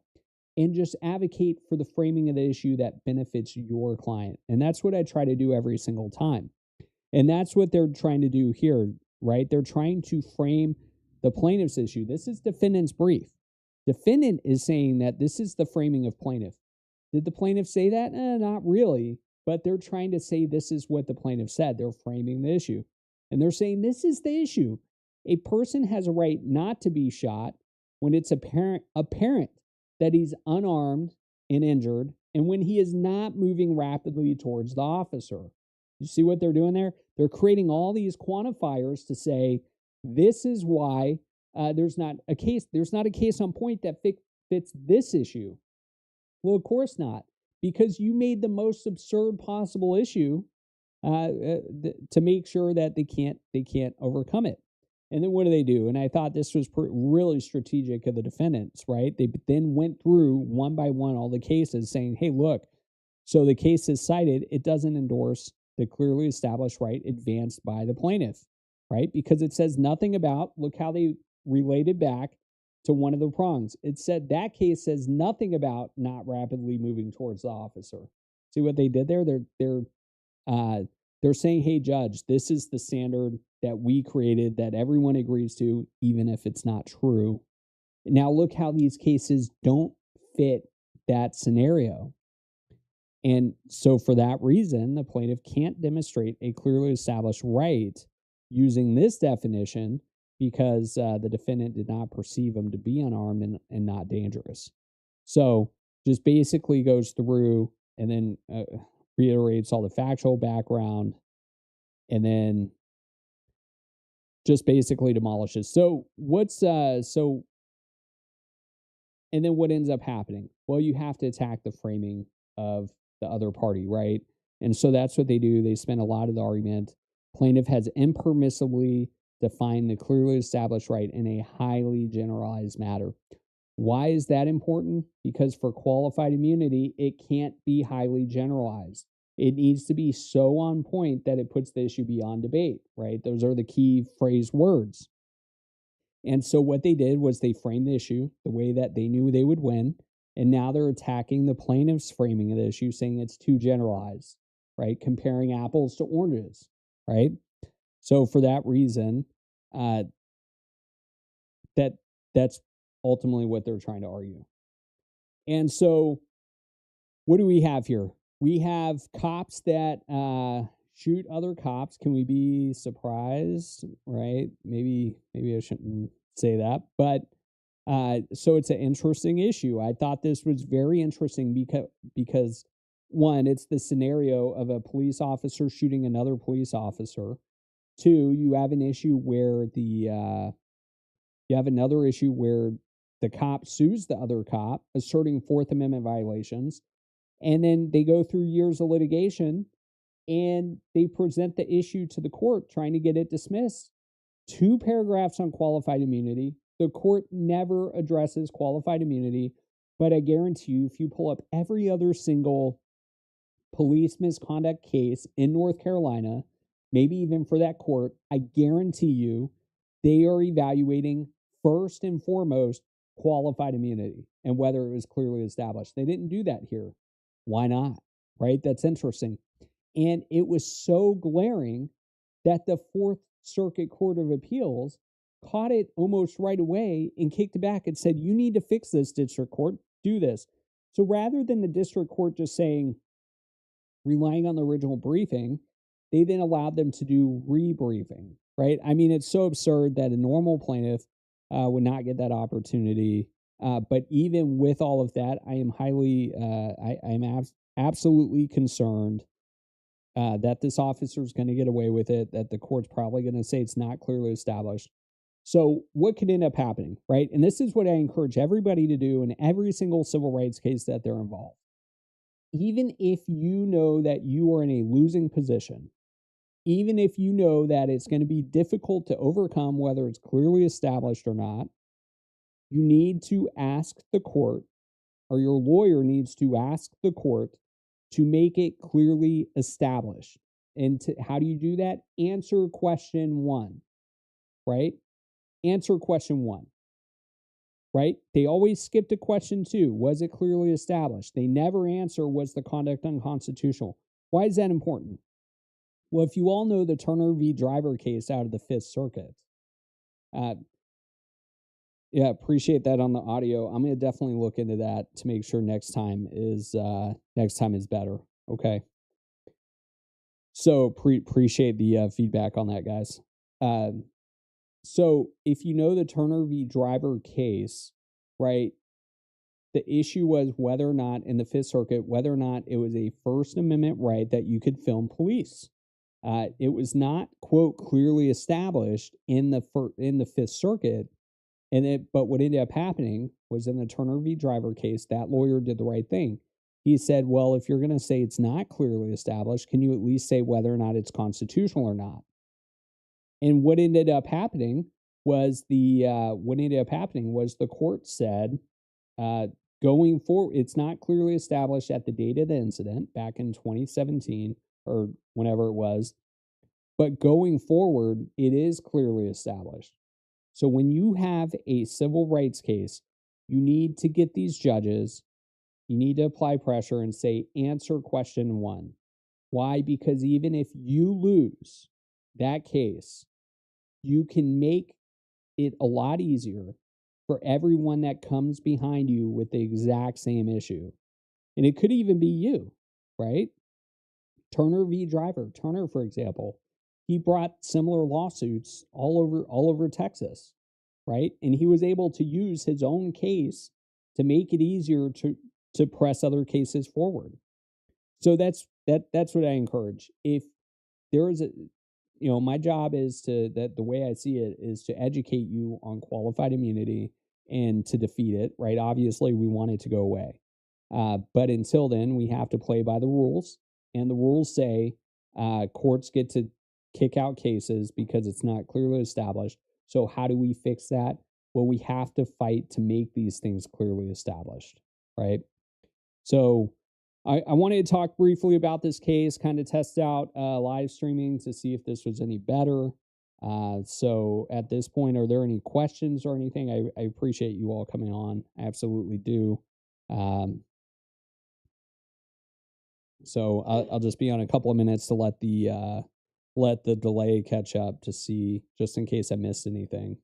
and just advocate for the framing of the issue that benefits your client. And that's what I try to do every single time. And that's what they're trying to do here, right? They're trying to frame the plaintiff's issue. This is defendant's brief. Defendant is saying that this is the framing of plaintiff. Did the plaintiff say that? Not really. But they're trying to say this is what the plaintiff said. They're framing the issue. And they're saying this is the issue. A person has a right not to be shot when it's apparent that he's unarmed and injured, and when he is not moving rapidly towards the officer. You see what they're doing there? They're creating all these quantifiers to say this is why there's not a case on point that fits this issue. Well, of course not, because you made the most absurd possible issue to make sure that they can't overcome it. And then what do? And I thought this was really strategic of the defendants, right? They then went through one by one all the cases saying, hey, look, so the case is cited, it doesn't endorse the clearly established right advanced by the plaintiff, right? Because it says nothing about, look how they related back to one of the prongs. It said that case says nothing about not rapidly moving towards the officer. See what they did there? They're saying, hey, judge, this is the standard that we created that everyone agrees to, even if it's not true. Now look how these cases don't fit that scenario. And so for that reason, the plaintiff can't demonstrate a clearly established right using this definition because the defendant did not perceive him to be unarmed and not dangerous. So just basically goes through and then reiterates all the factual background and then just basically demolishes. So and then what ends up happening? Well, you have to attack the framing of the other party, right? And so that's what they do. They spend a lot of the argument. Plaintiff has impermissibly defined the clearly established right in a highly generalized matter. Why is that important? Because for qualified immunity, it can't be highly generalized. It needs to be so on point that it puts the issue beyond debate, right? Those are the key phrase words. And so what they did was they framed the issue the way that they knew they would win. And now they're attacking the plaintiff's framing of the issue, saying it's too generalized, right? Comparing apples to oranges, right? So for that reason, that's ultimately what they're trying to argue. And so what do we have here? We have cops that shoot other cops. Can we be surprised, right? Maybe I shouldn't say that, but so it's an interesting issue. I thought this was very interesting because one, it's the scenario of a police officer shooting another police officer. Two, you have an issue where another issue where the cop sues the other cop, asserting Fourth Amendment violations, and then they go through years of litigation and they present the issue to the court trying to get it dismissed. 2 paragraphs on qualified immunity. The court never addresses qualified immunity, but I guarantee you, if you pull up every other single police misconduct case in North Carolina, maybe even for that court, I guarantee you they are evaluating first and foremost qualified immunity and whether it was clearly established. They didn't do that here. Why not? Right? That's interesting. And it was so glaring that the Fourth Circuit Court of Appeals caught it almost right away and kicked it back and said, you need to fix this, district court, do this. So rather than the district court just saying, relying on the original briefing, they then allowed them to do rebriefing, right? I mean, it's so absurd that a normal plaintiff would not get that opportunity. But even with all of that, I am absolutely concerned that this officer is going to get away with it, that the court's probably going to say it's not clearly established. So what could end up happening, right? And this is what I encourage everybody to do in every single civil rights case that they're involved. even if you know that you are in a losing position, even if you know that it's going to be difficult to overcome, whether it's clearly established or not, you need to ask the court, or your lawyer needs to ask the court to make it clearly established. And how do you do that? Answer question 1, right? Answer question 1, right? They always skip to question 2. Was it clearly established? They never answer, was the conduct unconstitutional? Why is that important? Well, if you all know the Turner v. Driver case out of the Fifth Circuit, yeah, appreciate that on the audio. I'm going to definitely look into that to make sure next time is better. Okay. So appreciate the feedback on that, guys. So if you know the Turner v. Driver case, right, the issue was whether or not in the Fifth Circuit, whether or not it was a First Amendment right that you could film police. It was not, quote, clearly established in the Fifth Circuit. But what ended up happening was in the Turner v. Driver case, that lawyer did the right thing. He said, well, if you're going to say it's not clearly established, can you at least say whether or not it's constitutional or not? And what ended up happening was the court said, going forward, it's not clearly established at the date of the incident back in 2017 or whenever it was, but going forward, it is clearly established. So when you have a civil rights case, you need to get these judges, you need to apply pressure and say, answer question 1. Why? Because even if you lose that case, you can make it a lot easier for everyone that comes behind you with the exact same issue. And it could even be you, right? Turner v. Driver. Turner, for example, he brought similar lawsuits all over Texas, right? And he was able to use his own case to make it easier to press other cases forward. So that's what I encourage. If there is my job is the way I see it is to educate you on qualified immunity and to defeat it, right? Obviously, we want it to go away. But until then, we have to play by the rules. And the rules say courts get to kick out cases because it's not clearly established. So how do we fix that? Well, we have to fight to make these things clearly established, right? So I wanted to talk briefly about this case, kind of test out live streaming to see if this was any better. So at this point, are there any questions or anything? I appreciate you all coming on. I absolutely do. So I'll just be on a couple of minutes to let the delay catch up to see, just in case I missed anything.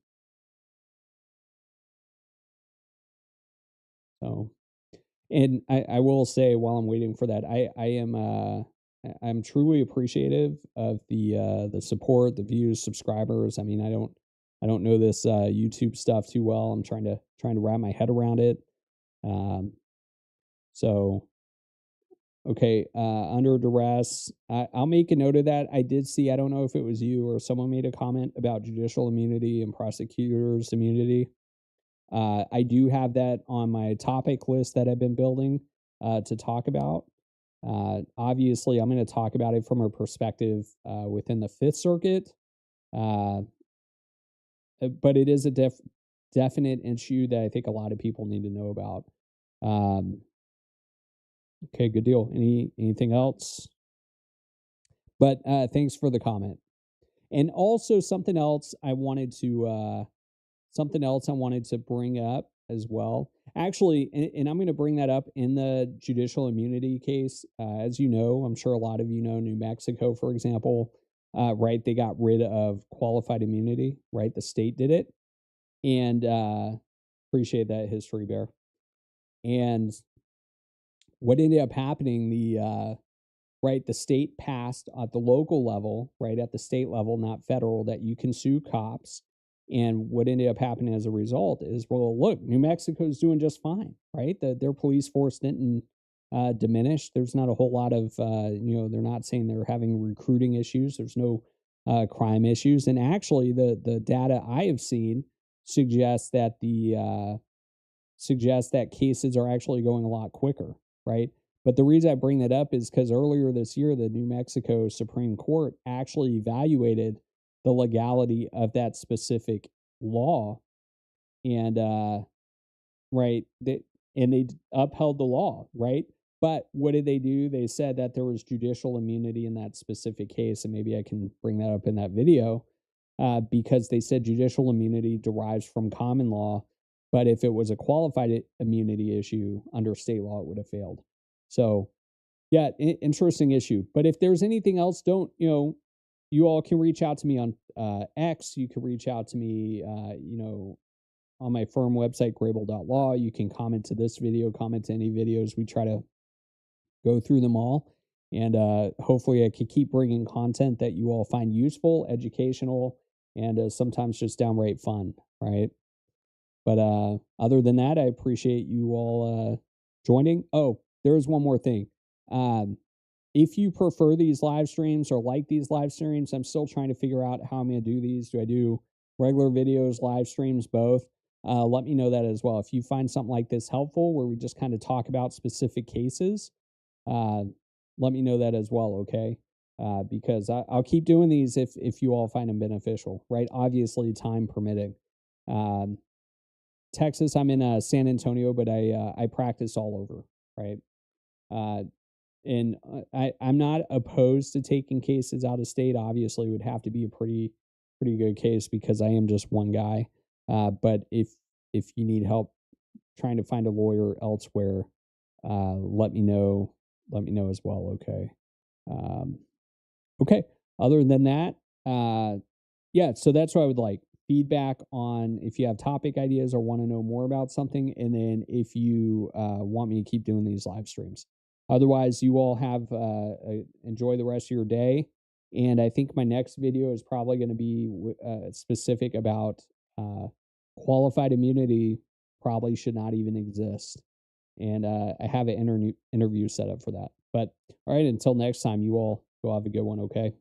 So, and I will say while I'm waiting for that, I'm truly appreciative of the support, the views, subscribers. I mean, I don't know this YouTube stuff too well. I'm trying to wrap my head around it. So. Okay, under duress. I'll make a note of that. I did see, I don't know if it was you or someone made a comment about judicial immunity and prosecutors' immunity. I do have that on my topic list that I've been building to talk about. Obviously, I'm going to talk about it from a perspective within the Fifth Circuit. But it is a definite issue that I think a lot of people need to know about. Okay, good deal. Anything else? But thanks for the comment. And also something else I wanted to bring up as well. Actually, and I'm going to bring that up in the judicial immunity case. As you know, I'm sure a lot of you know, New Mexico, for example, right? They got rid of qualified immunity, right? The state did it, and appreciate that history, Bear. And what ended up happening, the state passed at the local level, right, at the state level, not federal, that you can sue cops. And what ended up happening as a result is, well, look, New Mexico's doing just fine, right? Their police force didn't diminish. There's not a whole lot of, they're not saying they're having recruiting issues. There's no crime issues. And actually, the data I have seen suggests that cases are actually going a lot quicker. Right? But the reason I bring that up is because earlier this year, the New Mexico Supreme Court actually evaluated the legality of that specific law, and right, and they upheld the law, right? But what did they do? They said that there was judicial immunity in that specific case, and maybe I can bring that up in that video, because they said judicial immunity derives from common law, but if it was a qualified immunity issue under state law, it would have failed. So, yeah, interesting issue. But if there's anything else, you all can reach out to me on X. You can reach out to me, on my firm website, grable.law. You can comment to this video, comment to any videos. We try to go through them all. And hopefully I can keep bringing content that you all find useful, educational, and sometimes just downright fun, right? But other than that, I appreciate you all joining. Oh, there is one more thing. If you prefer these live streams or like these live streams, I'm still trying to figure out how I'm going to do these. Do I do regular videos, live streams, both? Let me know that as well. If you find something like this helpful, where we just kind of talk about specific cases, let me know that as well, okay? Because I'll keep doing these if you all find them beneficial, right? Obviously, time permitting. Texas, I'm in San Antonio, but I practice all over, right? And I'm not opposed to taking cases out of state. Obviously, it would have to be a pretty good case because I am just one guy. But if you need help trying to find a lawyer elsewhere, let me know. Let me know as well. Okay. Okay. Other than that, yeah. So that's what I would like. Feedback on if you have topic ideas or want to know more about something, and then if you want me to keep doing these live streams. Otherwise, you all have enjoy the rest of your day. And I think my next video is probably going to be specific about qualified immunity probably should not even exist. And I have an interview set up for that. But all right, until next time, you all go have a good one, okay?